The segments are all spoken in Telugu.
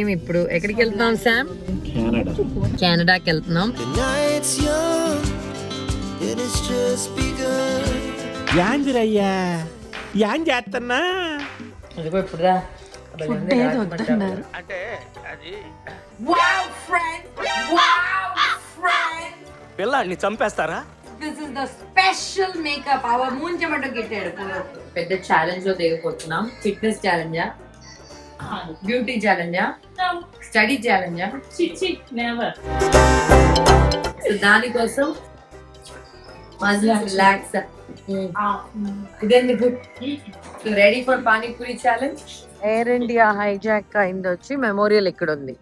మేము ఇప్పుడు ఎక్కడికి వెళ్తున్నాం శామ్? కెనడాకి వెళ్తున్నాం. యాందిరయ్యా యాన్ చేస్తున్నా ఇదిగో ఇప్పుడుదా అంటే అది పిల్లాడిని చంపేస్తారా? This is the special makeup our మూంచమంటూ గిట్టాడు. పెద్ద ఛాలెంజ్ లో దిగబోతున్నాం. ఫిట్నెస్ ఛాలెంజా, బ్యూటీ ఛాలెంజా, స్టడీ ఛాలెంజా? సో దానికోసం రిలాక్స్. ఇదెందుకు? Ready for panipuri challenge. Air India hijack అయింది వచ్చి మెమోరియల్ ఇక్కడ ఉంది.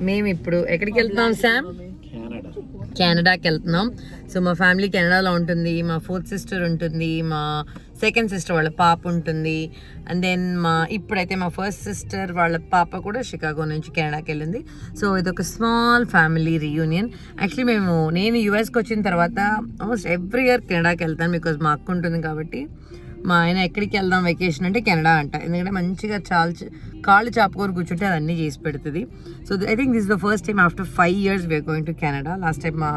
మేము ఇప్పుడు ఎక్కడికి వెళ్తున్నాం శామ్? కెనడాకి వెళ్తున్నాం. సో మా ఫ్యామిలీ కెనడాలో ఉంటుంది. మా 4th సిస్టర్ ఉంటుంది, మా 2nd సిస్టర్ వాళ్ళ పాప ఉంటుంది, అండ్ దెన్ ఇప్పుడైతే మా 1st సిస్టర్ వాళ్ళ పాప కూడా షికాగో నుంచి కెనడాకి వెళ్ళింది. సో ఇది ఒక స్మాల్ ఫ్యామిలీ రీయూనియన్. యాక్చువల్లీ నేను యూఎస్కి వచ్చిన తర్వాత ఆల్మోస్ట్ ఎవ్రీ ఇయర్ కెనడాకి వెళ్తాను, బికాజ్ మా అక్క ఉంటుంది కాబట్టి. మా ఆయన ఎక్కడికి వెళ్దాం వెకేషన్ అంటే కెనడా అంట, ఎందుకంటే మంచిగా కాళ్ళు చాపుకొని కూర్చుంటే అది అన్నీ చేసి పెడుతుంది. So I think this the first time after 5 years we're going to Canada. Last time మా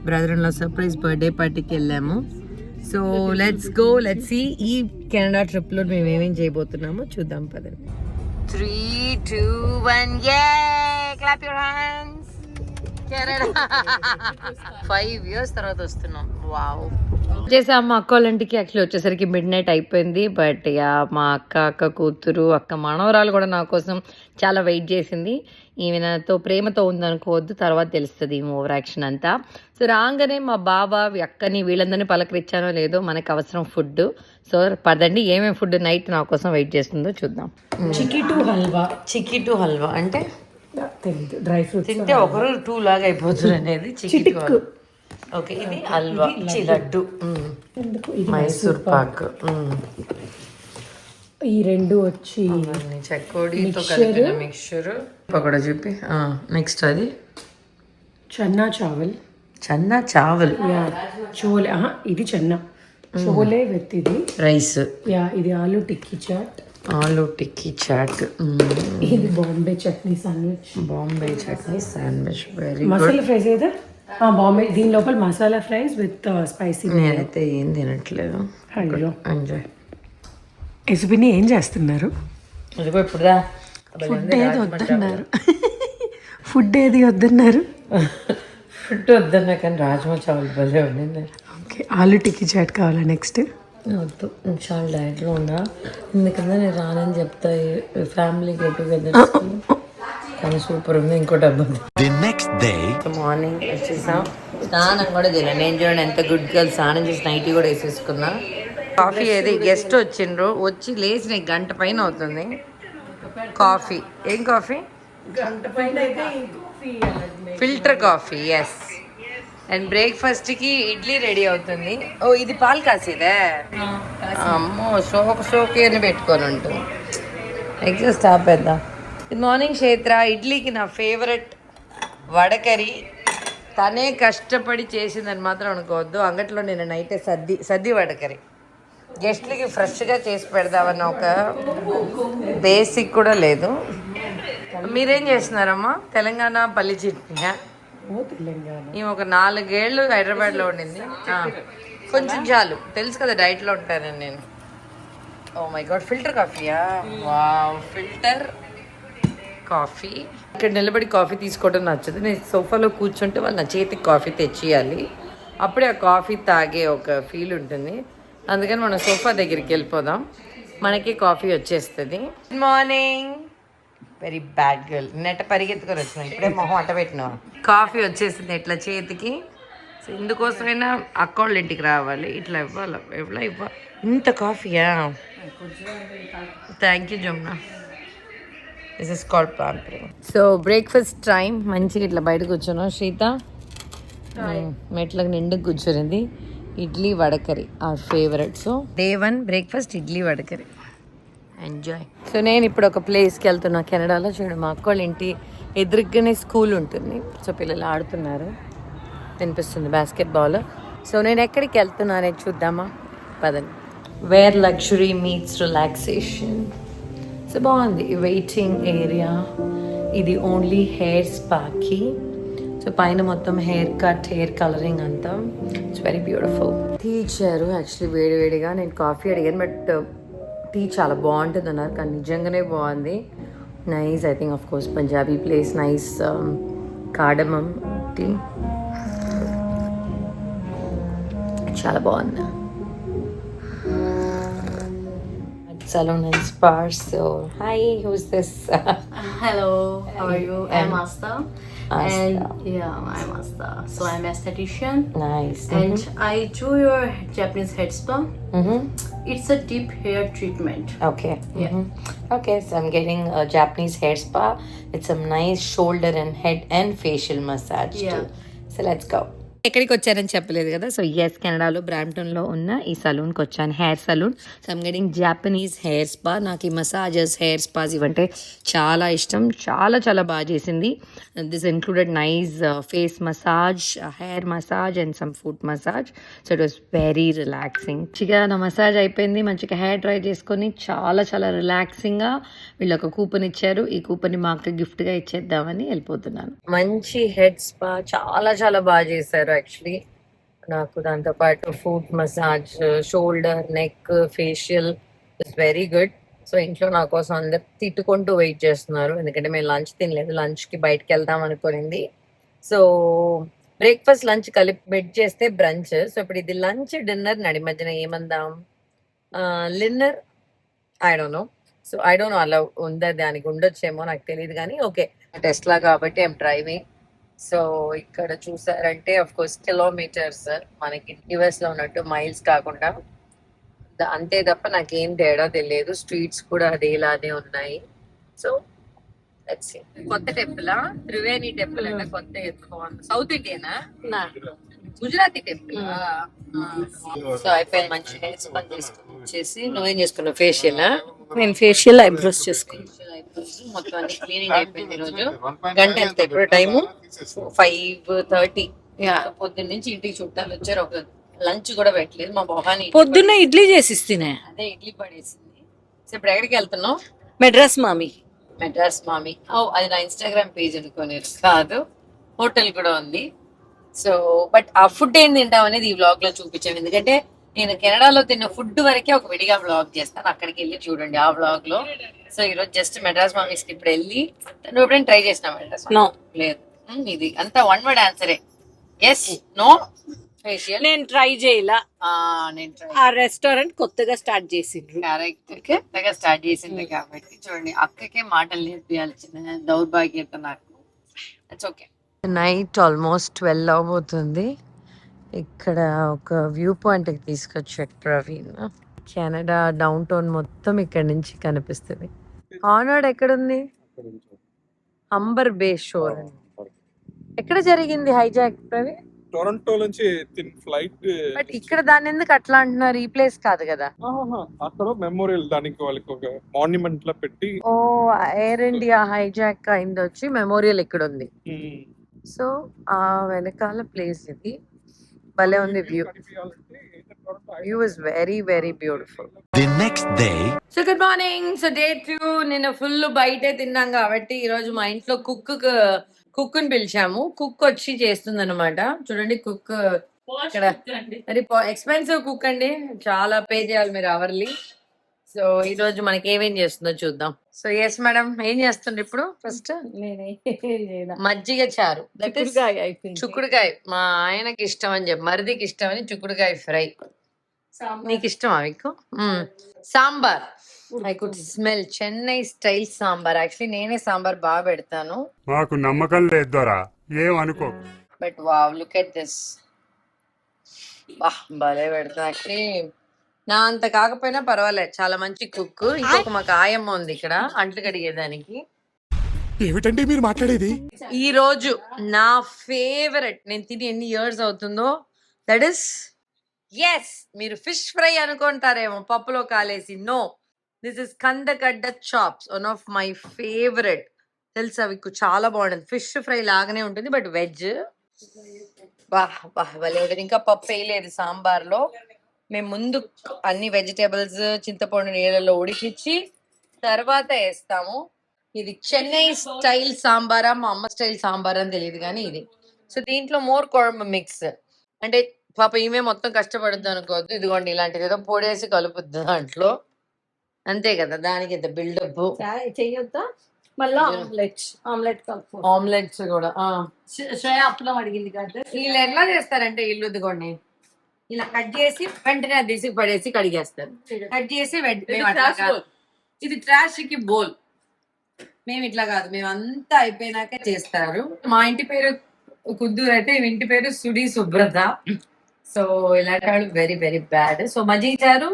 brother in law surprise birthday పార్టీకి వెళ్ళాము. So let's go, let's see ఈ కెనడా ట్రిప్లో మేము ఏమేం చేయబోతున్నామో చూద్దాం పదండి. 3, 2, 1 clap your hands. Canada 5 years తర్వాత వస్తున్నాం. వావ్. వచ్చేసాం మా అక్క వాళ్ళ ఇంటికి. యాక్చువల్లీ వచ్చేసరికి midnight అయిపోయింది. బట్ మా అక్క కూతురు, అక్క మనవరాలు కూడా నా కోసం చాలా వెయిట్ చేసింది. ఈమె నాతో ప్రేమతో ఉందనుకోవద్దు, తర్వాత తెలుస్తుంది ఈ ఓవర్ యాక్షన్ అంతా. సో రాగానే మా బావ అక్కని వీళ్ళందరినీ పలకరించానో లేదో, మనకు అవసరం ఫుడ్. సో పదండి ఏమేమి ఫుడ్ నైట్ నా కోసం వెయిట్ చేస్తుందో చూద్దాం. చిక్కీ టు హల్వా అంటే తెలీదు, డ్రై ఫ్రూట్స్ తింటే ఒకరు 2 లాగా అయిపోతుంది అనేది చిక్కీ టు హల్వా. ఓకే, ఇది హల్వా, లడ్డు, మైసూర్ పాక్, ఈ రెండు వచ్చి చెకోడీతో కలిపిన మిక్చర్. పకోడా చెప్పి నెక్స్ట్ అది చన్నా చావల్, చోలే, ఇది చన్నా చోలే విత్ ఇది రైస్, ఇది ఆలూ టిక్కీ చాట్, ఇది Bombay chutney sandwich, very masala fries ఏదా బాంబే. దీని లోపల మసాలా ఫ్రైస్ విత్ స్పైసీ. నేనైతే ఏం తినట్లేదు. అయ్యో, ఎంజాయ్. ఎసుబిని ఏం చేస్తున్నారు? ఇదిగో ఇప్పుడుదా ఫుడ్ ఏది వద్దన్నారు ఫుడ్ వద్దన్నా కానీ రాజ్మా చావల్ భలే ఉండింది. ఓకే, ఆలూ టిక్కీ చాట్ కావాలా నెక్స్ట్? వద్దు, చాలా డైట్లో ఉన్నా, ఎందుకన్నా నేను రానని చెప్తా ఫ్యామిలీ గెట్ టుగెదర్. కానీ సూపర్ ఉంది. ఇంకో డబ్బు మార్నింగ్ వచ్చేసాం. స్నానం కూడా చేయలేదు నేను. చూడండి ఎంత గుడ్ గర్ల్, స్నానం చేసి నైటీ కూడా వేసేసుకున్నా. కాఫీ ఏది గెస్ట్ వచ్చిండ్రు, వచ్చి లేచి నీకు గంట పైన అవుతుంది. కాఫీ ఏం coffee? Filter coffee, yes. And బ్రేక్ఫాస్ట్కి ఇడ్లీ రెడీ అవుతుంది. ఓ ఇది పాలు కాసేదే, అమ్మో షోకి అని పెట్టుకొని ఉంటుంది. ఎగ్జాస్ట్ ఆపేద్దాం. గుడ్ మార్నింగ్ క్షేత్ర. ఇడ్లీకి నా ఫేవరెట్ వడకరి, తనే కష్టపడి చేసిందని మాత్రం అనుకోవద్దు. అంగట్లో నేను నైటే సద్ది వడకరి గెస్ట్లకి ఫ్రెష్గా చేసి పెడదామన్న ఒక బేసిక్ కూడా లేదు. మీరేం చేస్తున్నారమ్మా? తెలంగాణ పల్లి చట్నీ. ఈమె ఒక 4 ఏళ్ళు హైదరాబాద్లో ఉండింది. కొంచెం చాలు, తెలుసు కదా డైట్లో ఉంటానని నేను. ఓ మై గాడ్, ఫిల్టర్ కాఫీయా? Wow, filter coffee. ఇక్కడ నిలబడి కాఫీ తీసుకోవడం నచ్చదు. నేను సోఫాలో కూర్చుంటే వాళ్ళు నా చేతికి కాఫీ తెచ్చియాలి, అప్పుడే ఆ కాఫీ తాగే ఒక ఫీల్ ఉంటుంది. అందుకని మనం సోఫా దగ్గరికి వెళ్ళిపోదాం, మనకి కాఫీ వచ్చేస్తుంది. Good morning. Very bad girl. నెట్ట పరిగెత్తుకొని వచ్చినాం, ఇప్పుడే మొహం అట్ట పెట్టినా. కాఫీ వచ్చేసింది ఇట్లా చేతికి. సో ఇందుకోసమైనా అక్క వాళ్ళ ఇంటికి రావాలి, ఇట్లా ఇవ్వాలి. ఇంత కాఫీయా? Thank you Jamuna. This is called pampering. So breakfast time. మంచిగా ఇట్లా బయట కూర్చున్నాం. శ్రీత మెట్లకు నిండుకు కూర్చునింది. Idli vada curry are favourite. So day 1 breakfast idli vada curry. Enjoy. So నేను ఇప్పుడు ఒక ప్లేస్కి వెళ్తున్నా కెనడాలో. చూడు, మా అక్క వాళ్ళ ఇంటి ఎదురుగానే స్కూల్ ఉంటుంది. సో పిల్లలు ఆడుతున్నారు, కనిపిస్తుంది బాస్కెట్ బాల్. సో నేను ఎక్కడికి వెళ్తున్నానే చూద్దామా, పదండి. Where luxury meets relaxation. So బాగుంది. వెయిటింగ్ ఏరియా ఇది, ఓన్లీ హెయిర్ స్పాకి. సో పైన మొత్తం హెయిర్ కట్, హెయిర్ కలరింగ్ అంతా. It's very beautiful. టీ ఇచ్చారు యాక్చువల్లీ వేడివేడిగా. నేను కాఫీ అడిగాను బట్ టీ చాలా బాగుంటుంది అన్నారు, కానీ నిజంగానే బాగుంది. Nice. I think of course Punjabi place. Nice cardamom tea, చాలా బాగుంది. Salon and spa. So hi, who's this? Hello, how are you? I'm Asta. Asta. And yeah, I'm Asta. So I'm esthetician. Nice. And I do your Japanese head spa. Mm-hmm. It's a deep hair treatment. Okay. Yeah. Okay, so I'm getting a Japanese hair spa. It's some nice shoulder and head and facial massage Yeah. too. So let's go. ఎక్కడికి వచ్చారని చెప్పలేదు కదా. సో ఎస్, కెనడాలో బ్రాంప్టన్లో ఉన్న ఈ సలూన్కి వచ్చాను, hair salon. So I'm getting Japanese hair spa. నాకు ఈ మసాజెస్, హెయిర్ స్పాస్ ఇవంటే చాలా ఇష్టం. చాలా చాలా బాగా చేసింది. This included nice face massage, hair massage and some foot massage. So it was very relaxing. మంచిగా నా మసాజ్ అయిపోయింది, మంచిగా హెయిర్ డ్రై చేసుకొని చాలా చాలా రిలాక్సింగ్గా వీళ్ళు ఒక కూపన్ ఇచ్చారు. ఈ కూపన్ని మా అక్క గిఫ్ట్గా ఇచ్చేద్దామని వెళ్ళిపోతున్నాను. మంచి హెడ్ స్పా, చాలా చాలా బాగా చేశారు యాక్చువల్లీ. నాకు దాంతోపాటు foot massage, shoulder, neck, facial is very good. So ఇంట్లో నా కోసం అందరు తిట్టుకుంటూ వెయిట్ చేస్తున్నారు, ఎందుకంటే మేము లంచ్ తినలేదు. లంచ్కి బయటకు వెళ్దాం అనుకునింది. సో బ్రేక్ఫాస్ట్ లంచ్ కలిపి బెడ్ చేస్తే బ్రంచ్. సో ఇప్పుడు ఇది లంచ్ డిన్నర్ నడి మధ్యన ఏమందాం, linner, I don't know. So I don't know, అలా ఉందా, దానికి ఉండొచ్చేమో నాకు తెలియదు. కానీ ఓకే, టెస్లా కాబట్టి ఐఎమ్ డ్రైవింగ్. సో ఇక్కడ చూసారంటే ఆఫ్ కోర్స్ కిలోమీటర్స్, మనకి యుఎస్ లో ఉన్నట్టు మైల్స్ కాకుండా అంతే తప్ప నాకేం తేడా తెలియదు. స్ట్రీట్స్ కూడా అదేలానే ఉన్నాయి. సో కొత్త టెంపులా, త్రివేణి టెంపుల్ అంటే కొత్త సౌత్ ఇండియనా, గుజరాతీ టెంపుల్. సో అయిపోయింది, మంచి హెయిర్ స్పా చేసుకుని నువ్వేం చేసుకున్నావు? ఫేషియల్? నేను ఫేషియల్, ఐబ్రోస్ చేసుకున్నాను. మొత్తం అన్ని క్లీనింగ్ అయిపోయింది. ఈ రోజు గంట ఎంత, ఇప్పుడు టైము 5:30. పొద్దున్న నుంచి ఇంటికి చుట్టాలు వచ్చారు, ఒక లంచ్ కూడా పెట్టలేదు. మా మొహాన్ని పొద్దున్న ఇడ్లీ చేసిస్తేనే, అదే ఇడ్లీ పడేసింది. సో ఇప్పుడు ఎక్కడికి వెళ్తున్నావు? మెడ్రాస్ మామి. మెడ్రాస్ మామి. ఓ, అది నా ఇన్స్టాగ్రామ్ పేజ్ అనుకోని కాదు, హోటల్ కూడా ఉంది. సో బట్ ఆ ఫుడ్ ఏం తింటాం అనేది ఈ వ్లాగ్ లో చూపించాము, ఎందుకంటే నేను కెనడాలో తిన్న ఫుడ్ వరకే ఒక విడిగా వ్లాగ్ చేస్తాను, అక్కడికి వెళ్ళి చూడండి ఆ వ్లాగ్ లో. సో ఈరోజు జస్ట్ మెడ్రాస్ మామీస్ కి ఇప్పుడు వెళ్ళి, నువ్వు ఎప్పుడైనా ట్రై చేసినా మెడ్రాస్? నో. లేదు. ఇది అంతా వన్ వర్డ్ ఆన్సరే, ఎస్, నో. ఫేషియల్ నేను ట్రై చేయలా. నేను ట్రై, ఆ రెస్టారెంట్ కొత్తగా స్టార్ట్ చేసిండ్రు. కరెక్ట్, కొత్తగా స్టార్ట్ చేసింది కాబట్టి చూడండి, అక్కకే మాటలు నేర్పియాల్సిన దౌర్భాగ్యత నాకు. It's okay. నైట్ ఆల్మోస్ట్ 12 అవబోతుంది. ఇక్కడ ఒక వ్యూ పాయింట్కి తీసుకొచ్చాడు ప్రవీణ్. కెనడా డౌన్ టౌన్ మొత్తం ఇక్కడ నుంచి కనిపిస్తుంది. హార్వర్డ్ ఎక్కడుంది? అంబర్ బే షోర్. ఎక్కడ జరిగింది హైజాక్ ప్రవీణ్? టొరంటో నుంచి ఫ్లైట్. బట్ ఇక్కడ దాన్ని ఎందుకు అట్లా అంటున్నారు? ఈ ప్లేస్ కాదు కదా. అక్కడ మెమోరియల్, దానికి వాళ్ళకి ఒక మాన్యుమెంట్ లా పెట్టి. ఓ, ఎయిర్ ఇండియా హైజాక్ అయింది వచ్చి మెమోరియల్ ఇక్కడ ఉంది. సో ఆ వెనకాల ప్లేస్ ఇది. భలే ఉంది view. View is very very beautiful. The next day. So good morning. So day 2. నేను ఫుల్ బయటే తిన్నాం కాబట్టి ఈరోజు మా ఇంట్లో కుక్ని పిలిచాము. కుక్ వచ్చి చేస్తుంది అనమాట. చూడండి, కుక్ ఇక్కడ మరి ఎక్స్పెన్సివ్ కుక్ అండి, చాలా పే చేయాలి మీరు అవర్లీ. సో ఈ రోజు మనకి ఏమేం చేస్తుందో చూద్దాం. సో ఎస్ మేడం, ఏం చేస్తుండ్రు ఇప్పుడు? ఫస్ట్ మజ్జిగ చారు, చుక్కుడుకాయ. మా ఆయనకి ఇష్టం అని చెప్పి, మరిదికి ఇష్టం అని చుక్కుడుకాయ ఫ్రై. నీకు ఇష్టమా? మీకు sambar. I could smell Chennai style sambar. Actually నేనే సాంబార్ బాగా పెడతాను. మాకు నమ్మకం లేదు దొరా, ఏం అనుకో. But wow, look at this. భలే పెడతా. యాక్చువల్లీ నా అంత కాకపోయినా పర్వాలేదు, చాలా మంచి కుక్. ఇంకొక మాకు ఆయమ్మ ఉంది ఇక్కడ అంట్లు కడిగేదానికి. ఏమిటండి మీరు మాట్లాడేది? ఈ రోజు నా ఫేవరెట్, నేను తిని ఎన్ని ఇయర్స్ అవుతుందో, దట్ ఇస్, ఎస్, మీరు ఫిష్ ఫ్రై అనుకుంటారేమో పప్పులో కాలేసి. నో, దిస్ ఇస్ కందగడ్డ chops, one of my favourite. తెలుసా మీకు చాలా బాగుంటుంది. ఫిష్ ఫ్రై లాగానే ఉంటుంది బట్ వెజ్. భలే ఉంటుంది. ఇంకా పప్పు వేయలేదు సాంబార్లో. మేము ముందు అన్ని వెజిటేబుల్స్ చింతపండు నీళ్ళలో ఉడికించి తర్వాత వేస్తాము. ఇది చెన్నై స్టైల్ సాంబారా మా అమ్మ స్టైల్ సాంబార్ అని తెలియదు కానీ ఇది. సో దీంట్లో మోర్ కొഴമ്പ് మిక్స్. అంటే పాప ఈమె మొత్తం కష్టపడుద్ది అనుకోవద్దు. ఇదిగోండి ఇలాంటిది ఏదో పొడేసి కలుపుద్ది దాంట్లో, అంతే కదా. దానికి ఇంత బిల్డప్ చెయ్యొద్దా మళ్ళీ ఆమ్లెట్ కలుపు. ఆమ్లెట్స్ కూడా శ్రేయ అప్పులం అడిగింది కదా. వీళ్ళు ఎట్లా చేస్తారంటే ఇల్లు ఇదిగోండి ఇలా కట్ చేసి వెంటనే అది తీసి పడేసి కడిగేస్తారు. కట్ చేసి మేము అట్లా కాదు. ఇది ట్రాష్ కి బోల్. మేము ఇట్లా కాదు, మేము అంతా అయిపోయినాక చేస్తారు. మా ఇంటి పేరు కుద్దూరు అయితే మీ ఇంటి పేరు సుడి శుభ్రత. సో ఇలాంటి వాళ్ళు వెరీ వెరీ బ్యాడ్. సో మజ్జిగ చారు,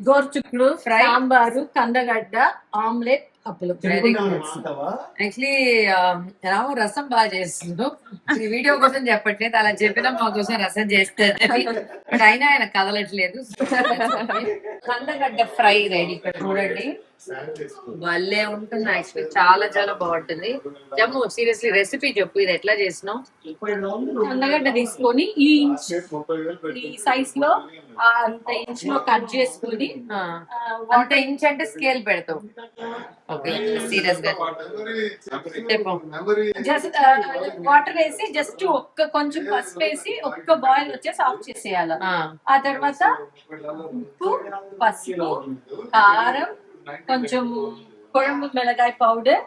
గోర్చుక్కుడు ఫ్రై, సాంబారు, కందగడ్డ, ఆమ్లెట్, అప్పులు. యాక్చువల్లీ రాము రసం బాగా చేస్తుండు. ఈ వీడియో కోసం చెప్పట్లేదు, అలా చెప్పినా మా కోసం రసం చేస్తారు. బట్ అయినా ఆయన కదలట్లేదు. కందగడ్డ ఫ్రై రెడీ. ఇక్కడ చూడండి భలే ఉంటుంది. యాక్చువల్లీ చాలా చాలా బాగుంటుంది. జమ్ము సీరియస్లీ రెసిపీ చెప్పు, ఇది ఎట్లా చేసినావు? కందగడ్డ తీసుకొని ఈ సైజ్ లో అంత ఇంచ్ లో కట్ చేసుకొని, అంత ఇంచ్ అంటే స్కేల్ పెడతావు. ఓకే సీరియస్ గా జస్ట్ వాటర్ వేసి జస్ట్ కొంచెం పసుపు వేసి ఒక్క బాయిల్ వచ్చేసి ఆఫ్ చేసేయాలి. ఆ తర్వాత ఉప్పు, పసుపు, కారం, కొంచెం కొഴമ്പ് మిளகாయ పౌడర్,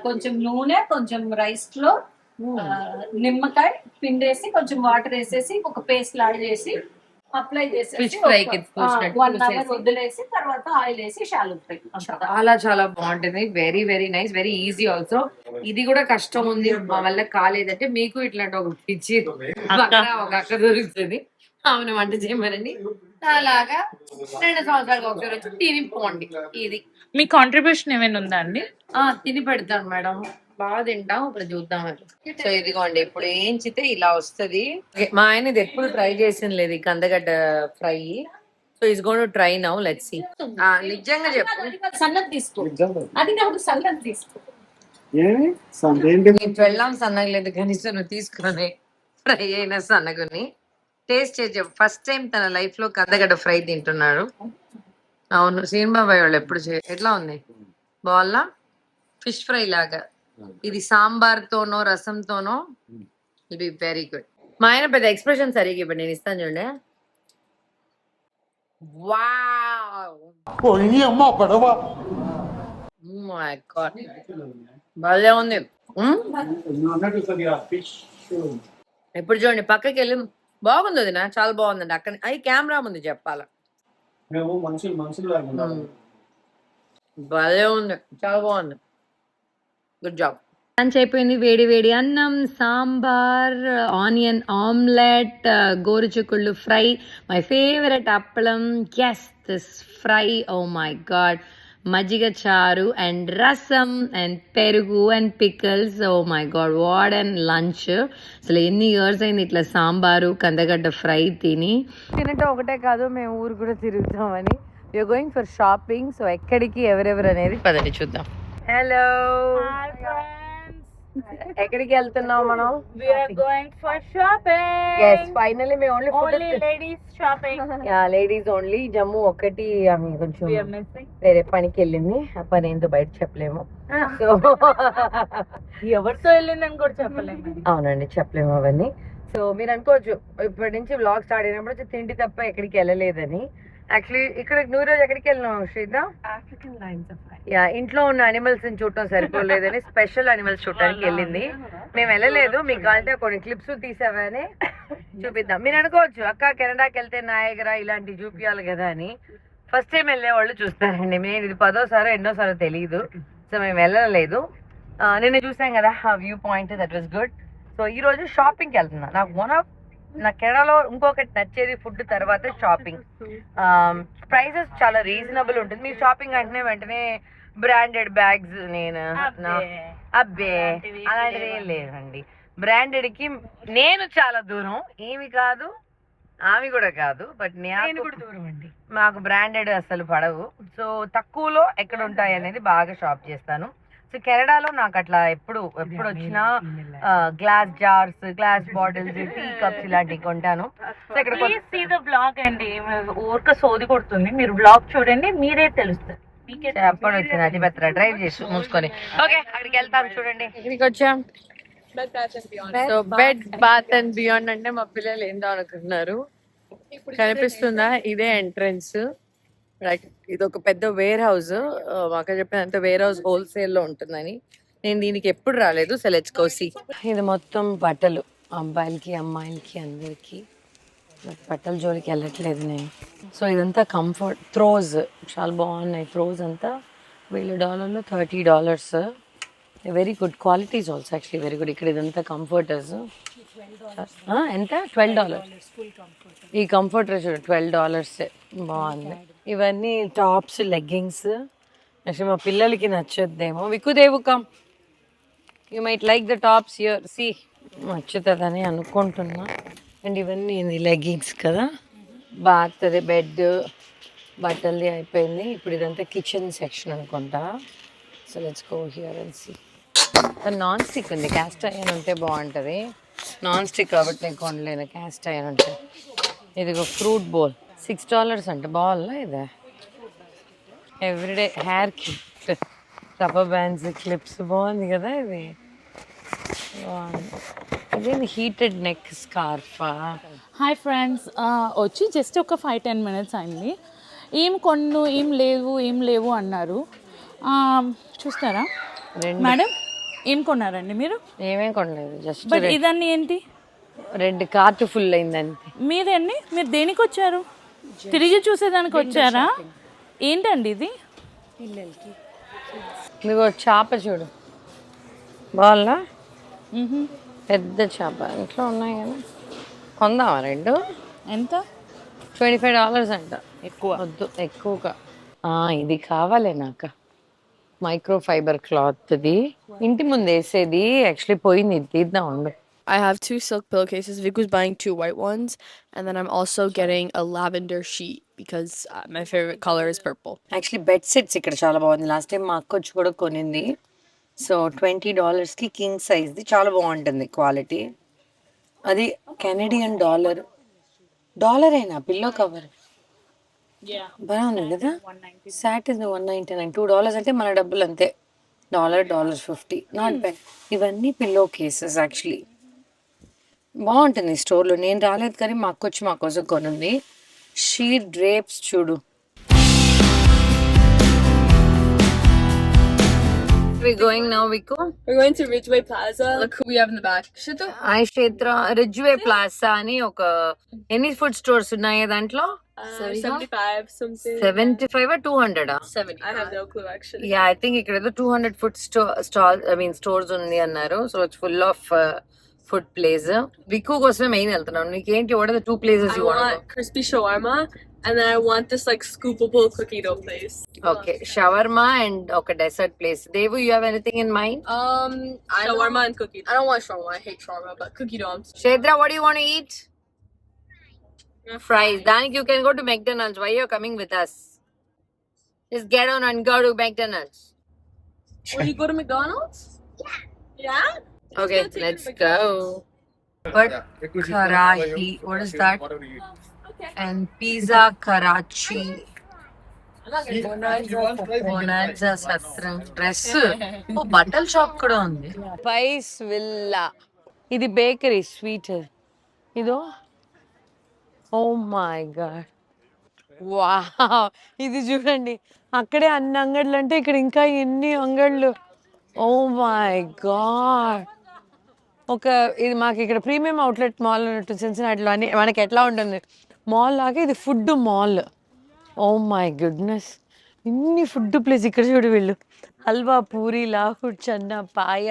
కొంచెం నూనె, కొంచెం రైస్ ఫ్లోర్, నిమ్మకాయ పిండేసి కొంచెం వాటర్ వేసేసి ఒక పేస్ట్ లాగా చేసి అప్లై చేసేసి 1 hour వదిలేసి తర్వాత ఆయిల్ వేసి షాలో ఫ్రై. చాలా చాలా బాగుంటుంది. Very very nice, very easy also. ఇది కూడా కష్టం ఉంది మా వల్ల కాలేదంటే మీకు ఇట్లాంటి ఒక పిచ్చి ఒక అక్క దొరుకుతుంది, ఆమెను వంట చేయమనండి. అలాగా 2 సంవత్సరాలకు ఒకసారి వచ్చి తిని పోండి. ఇది మీ కాంట్రిబ్యూషన్ ఏమైనా ఉందా అండి? తిని పెడతాను మేడం, బాగా తింటాం. ఇప్పుడు చూద్దాం. సో ఇదిగోండి ఇప్పుడు ఏంచితే ఇలా వస్తుంది. మా ఆయన ఇది ఎప్పుడు ట్రై చేసిన లేదు ఈ కందగడ్డ fry. So is gonna try now, let's see. నిజంగా చెప్పు, సన్నది తీసుకో. అది నాకు సన్నది తీసుకో. నీ పెళ్ళాం సన్నగలేదు కనీసం నువ్వు తీసుకుని ఫ్రై అయిన సన్నగుని టేస్ట్ చేసి చెప్పు. ఫస్ట్ టైం తన లైఫ్ లో కందగడ్డ ఫ్రై తింటున్నాడు. అవును శ్రీనిబాబాయ్ వాళ్ళు ఎప్పుడు ఎట్లా ఉంది? బాగున్నా? ఫిష్ ఫ్రై లాగా. ఇది సాంబార్ తోనో రసంతోనో ఇది వెరీ గుడ్. మా ఆయన పెద్ద ఎక్స్ప్రెషన్ సరిగ్గా ఇప్పుడు నేను ఇస్తాను చూడండి. మై గాడ్ భలే ఉంది. ఇప్పుడు చూడండి పక్కకి వెళ్ళి బాగుంది అది నా చాలా బాగుందండి. అక్కడ అది కెమెరా ముందు చెప్పాలా. భలే ఉంది, చాలా బాగుంది. Good job. లంచ్ అయిపోయింది. వేడి వేడి అన్నం, సాంబార్, ఆనియన్ ఆమ్లెట్, గోరుచిక్కుళ్ళు fry, my favourite appalam. Yes this fry, oh my God. మజ్జిగ చారు అండ్ రసం అండ్ పెరుగు and pickles. Oh my God what and lunch. అసలు ఎన్ని ఇయర్స్ అయింది ఇట్లా సాంబారు కందగడ్డ ఫ్రై తినటం ఒకటే కాదు, మేము ఊరు కూడా తిరుగుతామని. We're going for shopping. So ఎక్కడికి ఎవరెవరు అనేది పదండి చూద్దాం. హలో, ఎక్కడికి వెళ్తున్నాం మనం? We are going for shopping. Yes, finally మేము only Only ladies shopping. Ladies only. Jammu ఒకటి ఆమె కొంచెం We are missing. వేరే పనికి వెళ్ళింది. ఆ పని ఏంటో బయట చెప్పలేము. సో ఎవరితో వెళ్ళిందని కూడా చెప్పలేము. అవునండి చెప్పలేము అవన్నీ. సో మీరు అనుకోవచ్చు ఇప్పటి నుంచి వ్లాగ్ స్టార్ట్ అయినప్పుడు తిండి తప్ప ఎక్కడికి వెళ్ళలేదని. యాక్చువల్లీ ఇక్కడ నువ్వు రోజు ఎక్కడికి వెళ్ళినావు శ్రీత? African lines of fire. Yeah, ఇంట్లో ఉన్న అనిమల్స్ ని చూడటం సరిపోలేదని స్పెషల్ అనిమల్స్ చూడటానికి వెళ్ళింది. మేము వెళ్ళలేదు. మీకు కావాలంటే కొన్ని క్లిప్స్ తీసావని చూపిద్దాం. మీరు అనుకోవచ్చు అక్క కెనడాకి వెళ్తే నాయగరా ఇలాంటి చూపించాలి కదా అని. ఫస్ట్ టైం వెళ్ళే వాళ్ళు చూస్తారండి. నేను ఇది 10వ ఎన్నోసారో తెలియదు. సో మేము వెళ్ళలేదు. నిన్న చూసాం కదా ఆ view point, that was good. So ఈ రోజు షాపింగ్కి వెళ్తున్నా. నాకు కెనడాలో ఇంకొకటి నచ్చేది ఫుడ్ తర్వాత షాపింగ్. ప్రైసెస్ చాలా రీజనబుల్ ఉంటుంది. మీరు షాపింగ్ అంటేనే వెంటనే బ్రాండెడ్ బ్యాగ్స్. నేను అబ్బే అలాంటిది ఏం లేదండి. బ్రాండెడ్ కి నేను చాలా దూరం. ఏమి కాదు ఆమె కూడా కాదు, బట్ నేను కూడా దూరం అండి. మాకు బ్రాండెడ్ అసలు పడవు. సో తక్కువలో ఎక్కడ ఉంటాయి అనేది బాగా షాప్ చేస్తాను. సో కెనడాలో నాకు అట్లా ఎప్పుడు వచ్చినా glass jars, glass bottles, tea cups ఇలాంటివి కొంటాను. సో ఇక్కడ ప్లీజ్ సీ ద బ్లాగ్ అండి. ఊరిక సోది కొడుతుంది, మీరు బ్లాగ్ చూడండి, మీరే తెలుస్తుంది. చెప్పండి వచ్చింది అతిపెత్ర డ్రైవ్ చేసి మూసుకొని. ఓకే అక్కడికి వెళ్తాం. చూడండి ఇక్కడికి వచ్చాం. So bed bath and beyond అంటే మా పిల్లలు ఏందో అనుకుంటున్నారు. కనిపిస్తుందా? ఇదే ఎంట్రన్స్. లైక్ ఇది ఒక పెద్ద వేర్ హౌస్. మాకు చెప్పినంత వేర్ హౌస్ హోల్సేల్ లో ఉంటుందని. నేను దీనికి ఎప్పుడు రాలేదు. So let's go see. ఇది మొత్తం బట్టలు, అబ్బాయిలకి అమ్మాయిలకి అందరికి. బట్టల జోలికి వెళ్ళట్లేదు నేను. సో ఇదంతా కంఫర్ట్ థ్రోస్ చాలా బాగున్నాయి. థ్రోస్ అంతా $1000 $30. Very good qualities also actually very good. ఇక్కడ ఇదంతా కంఫర్టర్స్. ఎంత? $12. ఈ కంఫర్టర్ చూడు $12. బాగుంది. ఇవన్నీ టాప్స్, లెగ్గింగ్స్. యాక్చువల్లీ మా పిల్లలకి నచ్చొద్దేమో. వికుదేవు come, you might like the tops here. సి నచ్చుతుందని అనుకుంటున్నా. అండ్ ఇవన్నీ లెగ్గింగ్స్ కదా. బాత్, అదే బెడ్, బట్టలది అయిపోయింది. ఇప్పుడు ఇదంతా కిచెన్ సెక్షన్ అనుకుంటా. So let's go here and see. Non stick ఉంది. క్యాస్ట్ ఐరన్ ఉంటే బాగుంటుంది. నాన్ స్టిక్ కాబట్టి నేను కొనలేను. క్యాస్ట్ ఐరన్ ఉంటే. ఇదిగో ఫ్రూట్ బౌల్ $6 అంట. బాగుందా ఇది? ఎవ్రీడే హెయిర్కి రబ్బర్ బ్యాండ్స్, క్లిప్స్. బాగుంది కదా ఇది. బాగుంది. ఇదేంటి హీటెడ్ నెక్ స్కార్ఫా? హాయ్ ఫ్రెండ్స్, వచ్చి జస్ట్ ఒక 5-10 minutes అయింది. ఏం లేవు అన్నారు. చూస్తారా మేడం? ఏం కొన్నారండి మీరు? ఏమేం కొనలేదు. జస్ట్ బట్ ఇదన్నీ ఏంటి? 2 కార్ట్ ఫుల్ అయిందంతే. మీరండి, మీరు దేనికి వచ్చారు? తిరిగి చూసేదానికి వచ్చారా? ఏంటండి ఇది? ఇదిగో చేప చూడు, బాగుందా? పెద్ద చేప ఇంట్లో ఉన్నాయి కదా. కొందామా 2? ఎంత? $25 అంట. ఎక్కువ వద్దు, ఎక్కువగా. ఇది కావాలి నాకు. మైక్రో ఫైబర్ క్లాత్ది ఇంటి ముందు వేసేది. యాక్చువల్లీ పోయింది, ఇది తీద్దాం ఉండు. I have 2 silk pillowcases. Viku's buying 2 white ones, and then I'm also getting a lavender sheet because my favorite color is purple. Actually bed sets ఇక్కడ చాలా బాగుంది. లాస్ట్ టైం మా అక్క వచ్చి కూడా కొనింది. సో $20కి కింగ్ సైజ్ది చాలా బాగుంటుంది క్వాలిటీ. అది కెనడియన్ డాలర్ అయినా పిల్లో కవర్ బాగుంది కదా. సాట్ ఇది $199. $2 అంటే మన డబ్బులు అంతే. $1.50 నాట్ బ్యాడ్. ఇవన్నీ పిల్లో కేసెస్ యాక్చువల్లీ బాగుంటుంది స్టోర్లో. నేను రాలేదు కానీ మా అక్క వచ్చి మా కోసం కొనుంది. షీట్ డ్రేప్స్ చూడు. We're going now, Viku. We're going to Ridgeway Plaza. Look who we have in the back. I Kshetra Ridgeway Plaza అని ఒక ఎన్ని ఫుడ్ స్టోర్స్ ఉన్నాయి దాంట్లో? 75 something. 75 or 200? 70. I have no clue actually. Yeah, I think ఇక్కడ ఏదో 200 ఫుడ్ స్టోర్స్ ఉంది అన్నారు. So it's full of food place. Viku కోసమే మెయిన్ వెళ్తున్నాను. నీకేంటి? What are the 2 places you want? Crispy shawarma, and then I want this like scoopable cookie dough place. Okay, shawarma and okay dessert place. Devu, you have anything in mind? Shawarma and cookie. I don't want shawarma. I hate shawarma, but cookie dough. Shedra, what do you want to eat? Fries. Danik, you can go to McDonald's. Why you're coming with us? Just get on and go to McDonald's. Will you go to McDonald's? Yeah. Okay, let's go. But Karahi, what is that? And pizza Karachi. Bonanza Satram dress. Oh, bottle shop kuda undi. Spice Villa. Idi bakery sweet. Ido. Oh my god. Wow. Idi చూడండి. అక్కడే అన్ని అంగళ్ళు అంటే ఇక్కడ ఇంకా ఎన్ని అంగళ్ళు. Oh my god. ఇది మాకు ఇక్కడ ప్రీమియం అవుట్లెట్ మాల్ ఉన్నట్టు సిన్సినాటిలో అని మనకి ఎట్లా ఉంటుంది మాల్ లాగా ఇది food mall. Oh my goodness, ఇన్ని ఫుడ్ ప్లేస్. ఇక్కడ చూడు వీళ్ళు హల్వా, పూరి, లాహుడ్, చన్నా, పాయ,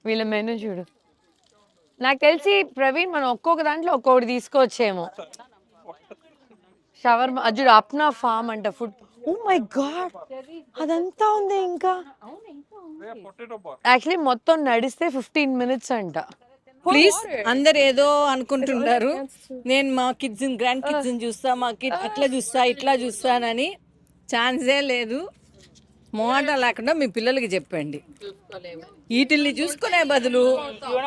వీళ్ళ మెనూ చూడు. నాకు తెలిసి ప్రవీణ్ మనం ఒక్కొక్క దాంట్లో ఒక్కొక్కటి తీసుకోవచ్చేమో. షవర్మా అజుడు అప్నా ఫామ్ అంట ఫుడ్. ఓ మై గాడ్, అదంతా ఉంది ఇంకా. యాక్చువల్లీ మొత్తం నడిస్తే 15 minutes అంట. ప్లీజ్ అందరు ఏదో అనుకుంటున్నారు నేను మా కిడ్స్ గ్రాండ్ కిడ్స్ చూస్తా మా కిడ్ అట్లా చూస్తా ఇట్లా చూస్తానని ఛాన్సే లేదు. మోట లేకుండా మీ పిల్లలకి చెప్పండి. వీటిల్ని చూసుకునే బదులు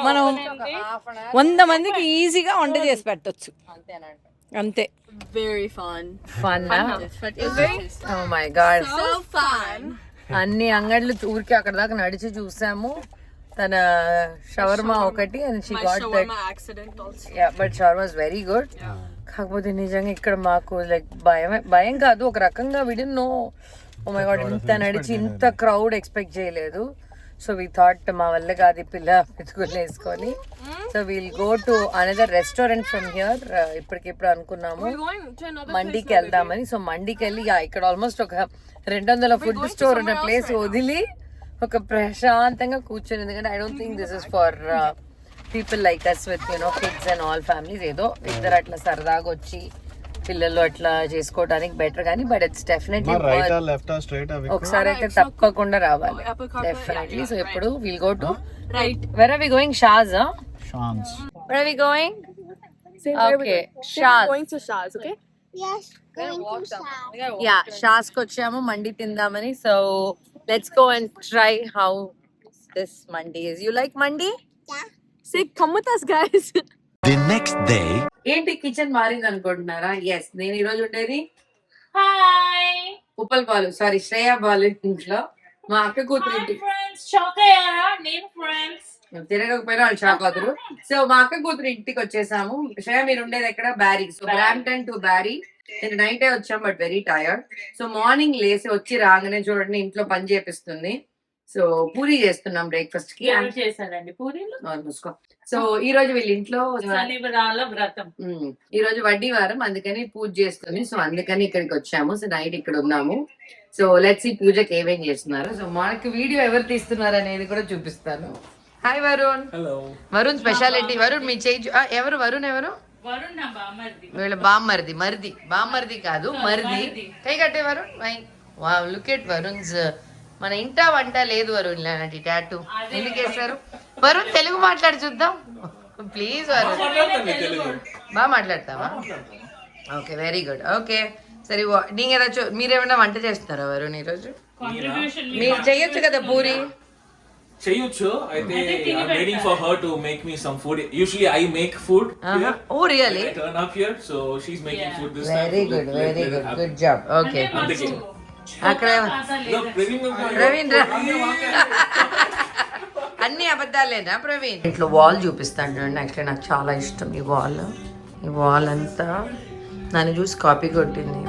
మనం 100 మందికి ఈజీగా వంట చేసి పెట్టొచ్చు. అంతే. Very fun. Fun. It's very oh my god, so fun. అన్ని అంగళ్ళు ఊరికి అక్కడ దాకా నడిచి చూసాము. తన షవర్మా ఒకటి and she got that. Accident also. Yeah but shawarma is very good. కాకపోతే నిజంగా ఇక్కడ మాకు లైక్ భయం కాదు, ఒక రకంగా we didn't know. Oh my God, ఇంత నడిచి ఇంత క్రౌడ్ ఎక్స్పెక్ట్ చేయలేదు. సో వీ థాట్ మా వల్ల కాదు ఈ పిల్ల పెట్టుకుని వేసుకొని. So we'll go to another restaurant from here. ఇప్పటికిప్పుడు అనుకున్నాము మండీకి వెళ్దామని. సో మండీకి వెళ్ళి ఇక్కడ ఆల్మోస్ట్ ఒక 200 ఫుడ్ స్టోర్ ఉన్న ప్లేస్ వదిలి ఒక ప్రశాంతంగా కూర్చొని, ఎందుకంటే I don't think this is for people like us with kids and all families. ఏదో ఇద్దరు అట్లా సరదాగా వచ్చి పిల్లలు అట్లా చేసుకోవడానికి బెటర్ కానీ, బట్ ఇట్స్ డెఫినెట్లీ ఒకసారి అయితే తప్పకుండా రావాలి డెఫినెట్లీ. సో ఇప్పుడు will go to where are we going? షాజ్. Where are we going? Okay, Shaz. Going to Shaz, okay? Yeah, Shaz కి వచ్చాము మండి తిందామని. So let's go and try how this mandi is. You like mandi? Say, come with us, guys. The next day. ఏంటి కిచెన్ మారింది అనుకుంటున్నారా? ఎస్, నేను ఈ రోజు ఉండేది హాయ్ ఉప్పల్ బాలు, సారీ శ్రేయా బాలు ఇంట్లో. మా అక్క కూతురు ఇంటి. ఫ్రెండ్స్, షాక్ అయ్యారా? నేను ఫ్రెండ్స్ తిరగకపోయినా వాళ్ళు షాక్ అవుతారు. సో మా అక్క కూతురు ఇంటికి వచ్చేసాము. శ్రేయ మీరు ఉండేది ఎక్కడ? Barry. So Brampton to Barry. నేను నైటే వచ్చాం but very tired. So morning లేసి వచ్చి రాగానే చూడండి ఇంట్లో పని చేపిస్తుంది. సో పూరి చేస్తున్నాం బ్రేక్ఫాస్ట్ కి. చేశారండి పూరీలు. సో ఈ రోజు వీళ్ళ ఇంట్లో శనివారాల వ్రతం. ఈ రోజు వడ్డీ వారం, అందుకని పూజ చేస్తుంది. సో అందుకని ఇక్కడికి వచ్చాము. సో నైట్ ఇక్కడ ఉన్నాము. సో లెట్స్ ఈ పూజకి ఏమేం చేస్తున్నారు. సో మనకి వీడియో ఎవరు తీస్తున్నారు అనేది కూడా చూపిస్తాను. హాయ్ వరుణ్. వరుణ్ స్పెషాలిటీ. వరుణ్ మీ చేయి ఎవరు? వరుణ్ ఎవరు? వరుణ్ నా బామ్మర్ది. వీళ్ళ బామ్మర్ది. బామ్మర్ది కాదు మరిది. కై కట్టే Varun. Wow, look at Varun's. మన ఇంట వంట లేదు వరుణ్ ఇలాంటి టాటూ ఎందుకు వేస్తారు? వరుణ్ తెలుగు మాట్లాడి చూద్దాం ప్లీజ్. వరుణ్ బాగా మాట్లాడతావా? Okay, very good. ఓకే సరే, మీరేమైనా వంట చేస్తున్నారా వరుణ్ ఈరోజు? మీరు చెయ్యొచ్చు కదా పూరి. చేయొచ్చు. అయితే I'm waiting for her to make me some food. Usually I make food here. Oh really? I turn up here, so she's making food this time. Very good, very good. Good job. Okay. అక్కడ ప్రవీణ్ అన్ని అబద్ధాలేనా ప్రవీణ్? ఇంట్లో వాల్ చూపిస్తాను చూడండి. యాక్చువల్లీ నాకు చాలా ఇష్టం ఈ వాల్ అంతా నన్ను చూసి కాపీ కొట్టింది.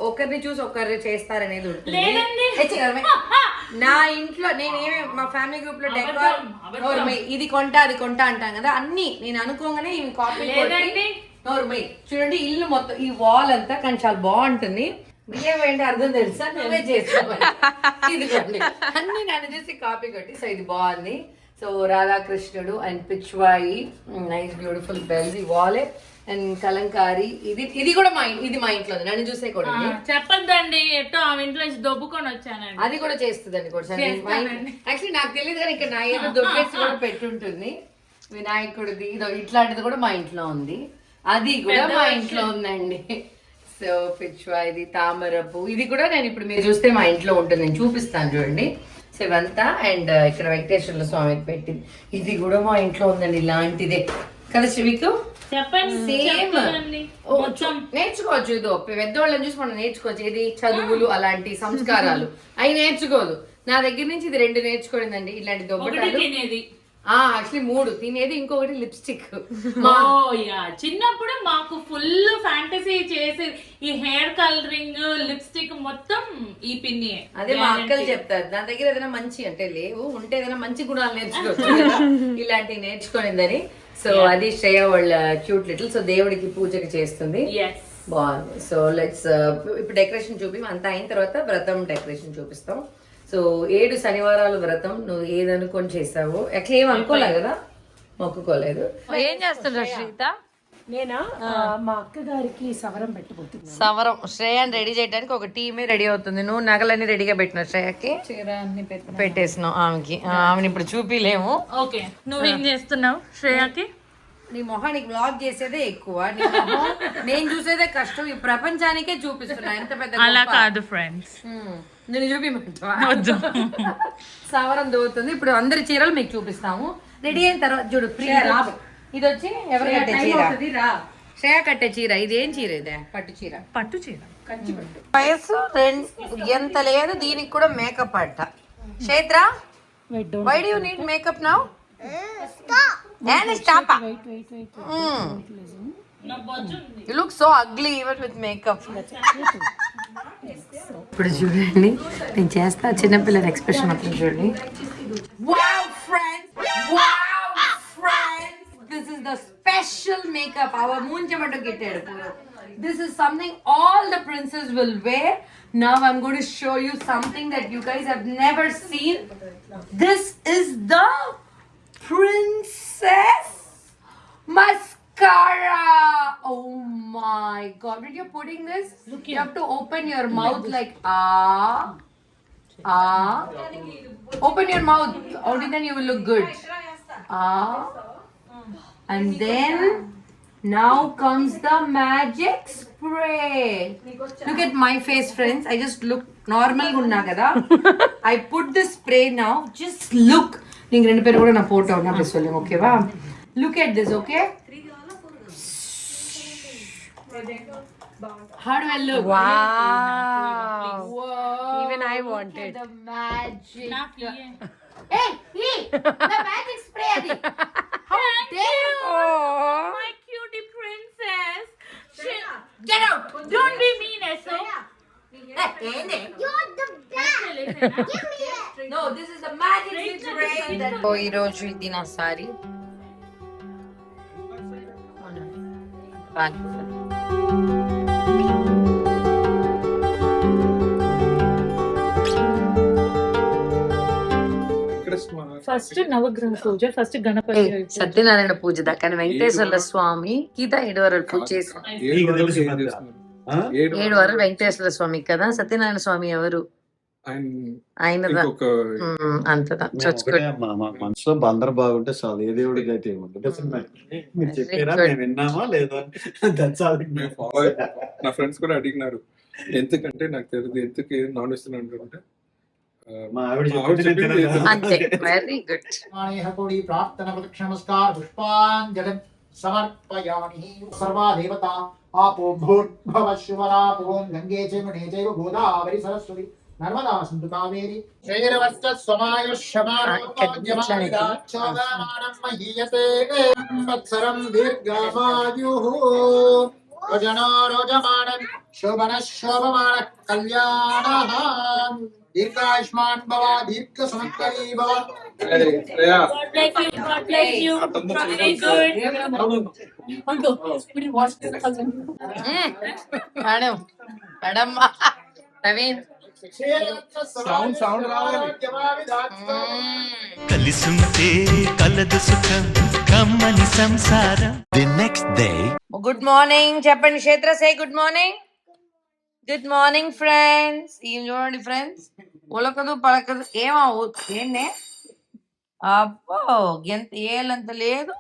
ఒకరిని చూసి ఒకరు చేస్తారనేది ఉంటుంది. నా ఇంట్లో నేనేమి మా ఫ్యామిలీ గ్రూప్ లో డెకార్ ఇది కొంటా అది కొంటా అంటాం కదా, అన్ని నేను అనుకోగానే ఇవి కాపీ నోర్మై. చూడండి ఇల్లు మొత్తం ఈ వాల్ అంతా కానీ చాలా బాగుంటుంది. ఏమైంది అర్థం తెలుసా? నువ్వే చేసుకోవాలి. ఇదిగోండి అన్ని నన్ను చూసి కాపీ కొట్టి. సో ఇది బాగుంది. సో రాధాకృష్ణుడు and Pichwai, nice beautiful bells. ఈ వాలే అండ్ కలంకారీ. ఇది కూడా ఇది మా ఇంట్లో నన్ను చూసే కూడా చెప్పద్దండి, ఎట్టో ఆ ఇంట్లో దొబ్బుకొని వచ్చానండి. అది కూడా చేస్తుందండి కూడా. యాక్చువల్లీ నాకు తెలియదు కానీ ఇక్కడ నా ఏదో దొబ్బేసి కూడా పెట్టుంటుంది. వినాయకుడిది ఇట్లాంటిది కూడా మా ఇంట్లో ఉంది. అది కూడా మా ఇంట్లో ఉందండి. సో పిచ్వా, ఇది తామరపు, ఇది కూడా నేను ఇప్పుడు మీరు చూస్తే మా ఇంట్లో ఉంటుంది. నేను చూపిస్తాను చూడండి. సో ఇవంతా అండ్ ఇక్కడ వెంకటేశ్వర స్వామికి పెట్టింది ఇది కూడా మా ఇంట్లో ఉందండి. ఇలాంటిదే కదా శ్రీకు. సేమ్ నేర్చుకోవచ్చు. ఇదో పెద్దవాళ్ళని చూసి మనం నేర్చుకోవచ్చు. ఇది చదువులు అలాంటి సంస్కారాలు అవి నేర్చుకోదు. నా దగ్గర నుంచి ఇది 2 నేర్చుకోండి. ఇలాంటి దొబ్బటాలు యాక్చువల్లీ 3 తినేది, ఇంకొకటి లిప్స్టిక్. చిన్నప్పుడు మాకు ఫుల్ ఫ్యాంటసీ చేసి ఈ హెయిర్ కలరింగ్ లిప్స్టిక్ మొత్తం ఈ పిన్ని. అదే మా అక్కలు చెప్తారు. నా దగ్గర ఏదైనా మంచి అంటే లేవు, ఉంటే ఏదైనా మంచి గుణాలు నేర్చుకోవచ్చు ఇలాంటివి నేర్చుకునిందని. సో అది శ్రేయ వాళ్ళ క్యూట్ లిటిల్. సో దేవుడికి పూజకి చేస్తుంది. బాగుంది. సో లెట్స్ ఇప్పుడు డెకరేషన్ చూపి అంతా అయిన తర్వాత వ్రతం డెకరేషన్ చూపిస్తాం. సో 7 శనివారాలు వ్రతం నువ్వు ఏదనుకొని చేసావు ఎట్లా ఏం అనుకోలే కదా, మొక్కుకోలేదు. ఏం చేస్తుంటారు శ్రీత? నేనా మా అక్క గారికి సవరం పెట్టబోతున్నాను. సవరం శ్రేయాన్ని రెడీ చేయడానికి ఒక టీమే రెడీ అవుతుంది. నువ్వు నగలన్నీ రెడీగా పెట్టినావు శ్రేయకి, పెట్టేసినావు ఆమెకి. ఆమెను ఇప్పుడు చూపిలేము. ఓకే, నువ్వేం చేస్తున్నావు శ్రేయాకి? నీ మొహానికి బ్లాగ్ చేసేదే ఎక్కువ, నీ మొహం నేను చూసేదే కష్టం. ఈ ప్రపంచానికే చూపిస్తున్నా ఎంత పెద్ద అలా గొప్ప. కాదు ఫ్రెండ్స్, నేను చూపిమంటావా? సవరం దోవుతుంది. ఇప్పుడు అందరి చీరలు మీకు చూపిస్తాము. రెడీ అయిన తర్వాత చూడు ప్రియ రాబు. ఇది వచ్చి ఎవరు కట్టే చీర? శ్రేయ కట్టే చీర. ఇది ఏం చీర? ఇదే పట్టు చీర. పట్టు చీర. వయసు ఎంత లేదు, దీనికి కూడా మేకప్ అట్ట. Kshetra, why do you need makeup now? Stop. You look so ugly even with makeup. ఇప్పుడు చూడండి నేను చేస్తా, చిన్నపిల్లల ఎక్స్ప్రెషన్ మాత్రం చూడండి. Wow friends, this is the special makeup our Moonchamattu kitted. This is something all the princes will wear. Now I'm going to show you something that you guys have never seen. This is the princess mascara. Oh my god, when you're putting this, you have to open your mouth like open your mouth, only then you will look good. And then now comes the magic spray. Look at my face friends, I just look normal gunna kada. I put this spray now, just look. Ninga rendu peru kuda na photo na pesolem, okay va? Look at this, okay? How do I look? Wow. Even I want it. The magic. Hey, the magic spray adi. How dare you? Oh, my cutie princess. Get out. Don't be mean, Eso. You're the best. Give me it. No, this is the magic spray that. Oh, ee roju idi na sari. First నవగ్రహ పూజ, ఫస్ట్ గణపతి సత్యనారాయణ పూజ దాకా వెంకటేశ్వర స్వామి గీత 7 వారాలు పూజ చేశారు. 7 వారాలు వెంకటేశ్వర స్వామి కదా. సత్యనారాయణ స్వామి ఎవరు? ఆయన అంతదా. మనసులో అందరూ బాగుంటే చాలు, ఏ దేవుడికి అయితే మీరు చెప్పారా, మేము విన్నామా లేదా? నా ఫ్రెండ్స్ కూడా అడిగినారు ఎందుకంటే నాకు తెలియదు ఎందుకు నాన్ వెజ్ అంటే మా ఆవిడ అంతే. Very good. ప్రార్థన ప్రదక్షిణ నమస్కార పుష్పాంజలి సమర్పయామి. సర్వా దేవతా ఆపో భూర్భవ శివరాపో గంగే చైమణే చైవ గోదావరి సరస్వతి నర్మదా సింధు కావేరి శ్రీరవస్త సమాయుష్యమారోగ్యమానం మహీయతే వత్సరం దీర్ఘమాయుః రజనో రోజమానం శోభన శోభమాన కళ్యాణః దీర్ఘాయుష్మాన్ భవ దీర్ఘ సుమంగళీ భవ. God bless you. Very good. Uncle, we didn't watch this cousin. Madam Naveen sound రావాలి. కలిసుంటే కలదు సుఖం కమ్మని సంసారం. The next day. Good morning చెప్పండి క్షేత్ర. Say good morning. Good morning friends. ఏం చూడండి ఫ్రెండ్స్, ఉలకదు పలకదు ఏమో ఏంటే అబ్బో ఎంత ఏళ్ళంత లేదు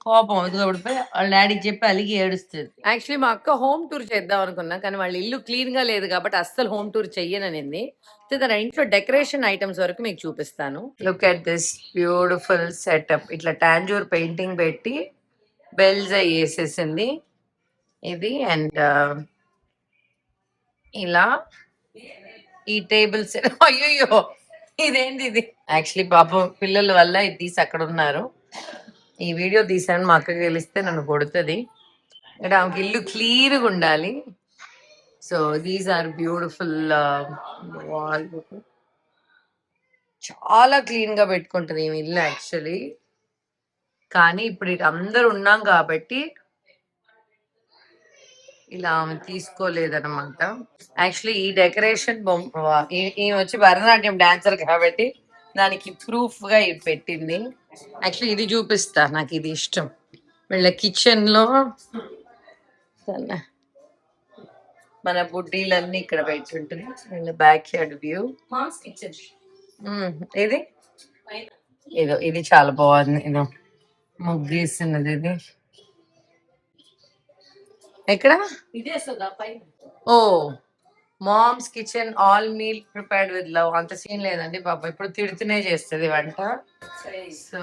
కోపం ఎదుగుపడిపోయి వాళ్ళ డాడీకి చెప్పి అలిగి ఏడుస్తుంది. యాక్చువల్లీ మా అక్క హోమ్ టూర్ చేద్దాం అనుకున్నా, కానీ వాళ్ళ ఇల్లు క్లీన్ గా లేదు కాబట్టి అస్సలు హోమ్ టూర్ చెయ్యననింది. సో తన ఇంట్లో డెకరేషన్ ఐటమ్స్ వరకు మీకు చూపిస్తాను. Look at this beautiful setup. ఇట్లా టాంజూర్ పెయింటింగ్ పెట్టి బెల్స్ వేసేసింది ఇది. అండ్ ఇలా ఈ టేబుల్స్. అయ్యో ఇదేంటి ఇది? యాక్చువల్లీ పాపం పిల్లల వల్ల ఇది తీసి అక్కడ ఉన్నారు. ఈ వీడియో తీసాను, మా అక్కకి తెలిస్తే నన్ను కొడుతుంది. అంటే ఆమెకి ఇల్లు క్లీన్గా ఉండాలి. So these are beautiful wall. చాలా క్లీన్ గా పెట్టుకుంటుంది ఈ ఇల్లు యాక్చువల్లీ. కానీ ఇప్పుడు ఇటు అందరు ఉన్నాం కాబట్టి ఇలా ఆమె తీసుకోలేదన్నమాట. యాక్చువల్లీ ఈ డెకరేషన్ ఈమె వచ్చి భరతనాట్యం డాన్సర్ కాబట్టి దానికి ప్రూఫ్ గా ఇది పెట్టింది. యాక్చువల్లీ ఇది చూపిస్తా, నాకు ఇది ఇష్టం. వీళ్ళ కిచెన్ లో మన బుడ్డీలన్నీ ఇక్కడ పెట్టుంటుంది. వీళ్ళ బ్యాక్ యార్డ్ వ్యూ. ఇది ఏదో ఇది చాలా బాగుంది. ఏదో ముగ్గేస్తున్నది ఇది. ఎక్కడ? Oh mom's kitchen all meal prepared with love. అంత సీన్ లేదండి పాప, ఇప్పుడు తిడుతూనే చేస్తుంది వంట. So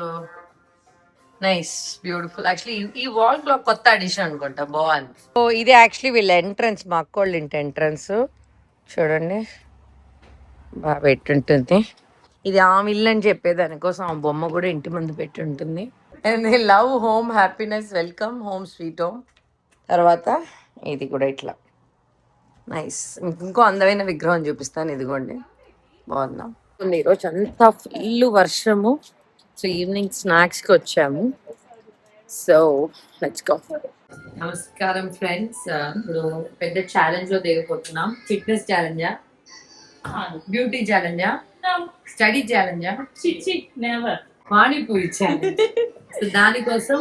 nice, beautiful. యాక్చువల్లీ ఈ వాల్ క్లాక్ కొత్త అడిషన్ అనుకుంటా, బాగుంది. సో ఇది యాక్చువల్లీ వీళ్ళ ఎంట్రన్స్, మా అక్కోళ్ళ ఇంటి ఎంట్రన్స్. చూడండి బాగా పెట్టుంటుంది. ఇది ఆమె ఇల్లు అని చెప్పేదానికోసం ఆ బొమ్మ కూడా ఇంటి ముందు పెట్టి ఉంటుంది. And love home happiness welcome home sweet home. తర్వాత ఇది కూడా ఇట్లా నైస్. ఇంకో అందమైన విగ్రహం చూపిస్తాను, ఇదిగోండి, బాగుందా. ఈరోజు అంతా ఫుల్ వర్షము. సో ఈవినింగ్ స్నాక్స్కి వచ్చాము. So let's go. నమస్కారం ఫ్రెండ్స్. ఇప్పుడు పెద్ద ఛాలెంజ్ లో దిగబోతున్నాం. ఫిట్నెస్ ఛాలెంజా, బ్యూటీ ఛాలెంజా, స్టడీ ఛాలెంజా, పానీపూరి ఛాలెంజ్. సో దానికోసం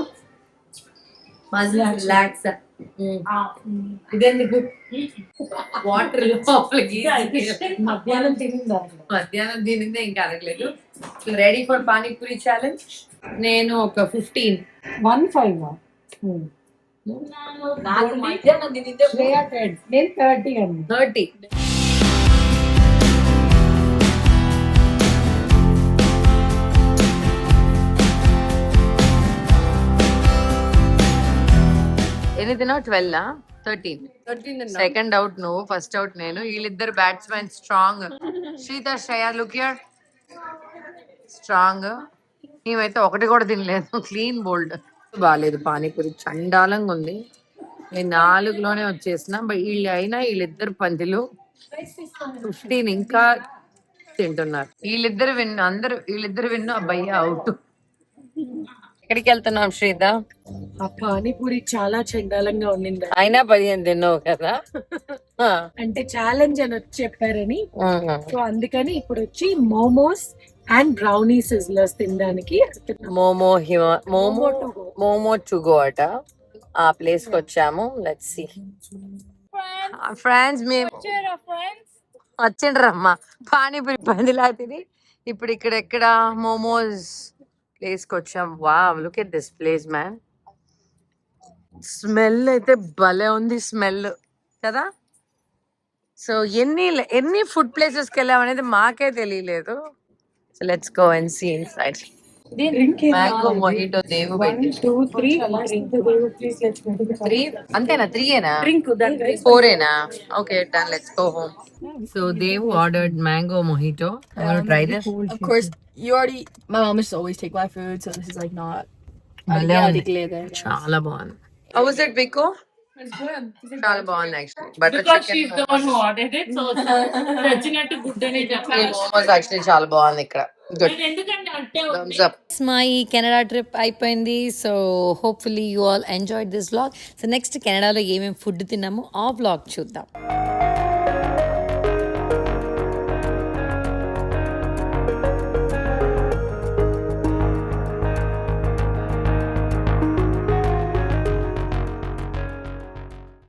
మజిల్ రిలాక్స్. ఇదెందుకు వాటర్ లోపలికి మధ్యాహ్నం తినిందే ఇంకా అడగలేదు. Ready for panipuri challenge. నేను ఒక 15 నాకు మధ్యాహ్నం తినిందే 30. ఎన్ని తిన్నావు? 12, 13. సెకండ్ అవుట్ నువ్వు, ఫస్ట్ అవుట్ నేను. వీళ్ళిద్దరు batsmen strong. Sritha, Shreya, look here, strong. మేమైతే ఒకటి కూడా తినలేదు, క్లీన్ బోల్డ్. బాగాలేదు పానీపూరి, చండాలంగా ఉంది. నేను 4లోనే వచ్చేసిన. వీళ్ళు అయినా వీళ్ళిద్దరు పందిలు 15 ఇంకా తింటున్నారు. వీళ్ళిద్దరు విన్ను, అబ్బాయి అవుట్. ఎక్కడికి వెళ్తున్నాం శ్రీత? ఆ పానీపూరి చాలా చండాలంగా ఉండింది. అయినా 15 తిన్నావు కదా. అంటే ఛాలెంజ్ అని వచ్చి చెప్పారని, సో అందుకని ఇప్పుడు వచ్చి మోమోస్ అండ్ బ్రౌనీ సిజ్లర్స్ తినడానికి. మోమో టు గో అట, ఆ ప్లేస్ కి వచ్చాము. Let's see friends. మేము వచ్చిండ్రమ్మా పానీపూరి పందిలా తిని ఇప్పుడు ఇక్కడ మోమోస్ ప్లేస్ కి వచ్చాం. Wow, look at this place man. Smell అయితే భలే ఉంది, స్మెల్ కదా. సో ఎన్ని ఫుడ్ ప్లేసెస్ కి వెళ్ళాం అనేది మాకే తెలియలేదు. So let's go and see inside. Mango mojito Devu పెట్టి 1, 2, 3. అంతేనా? 3ఏనా? 4ఏనా? Okay done, let's go home. So Devu ordered mango mojito. I want try this. Of course, my mom used to always take my food, so this is like not. చాలా బాగుంది. How was it, Vico? చాలా బాగుంది యాక్చువల్లీ. బటర్ చికెన్ యాక్చువల్లీ చాలా బాగుంది ఇక్కడ. మా ఈ కెనడా ట్రిప్ అయిపోయింది. So hopefully you all enjoyed this vlog. So next కెనడాలో ఏమేమి ఫుడ్ తిన్నామో ఆ వ్లాగ్ చూద్దాం.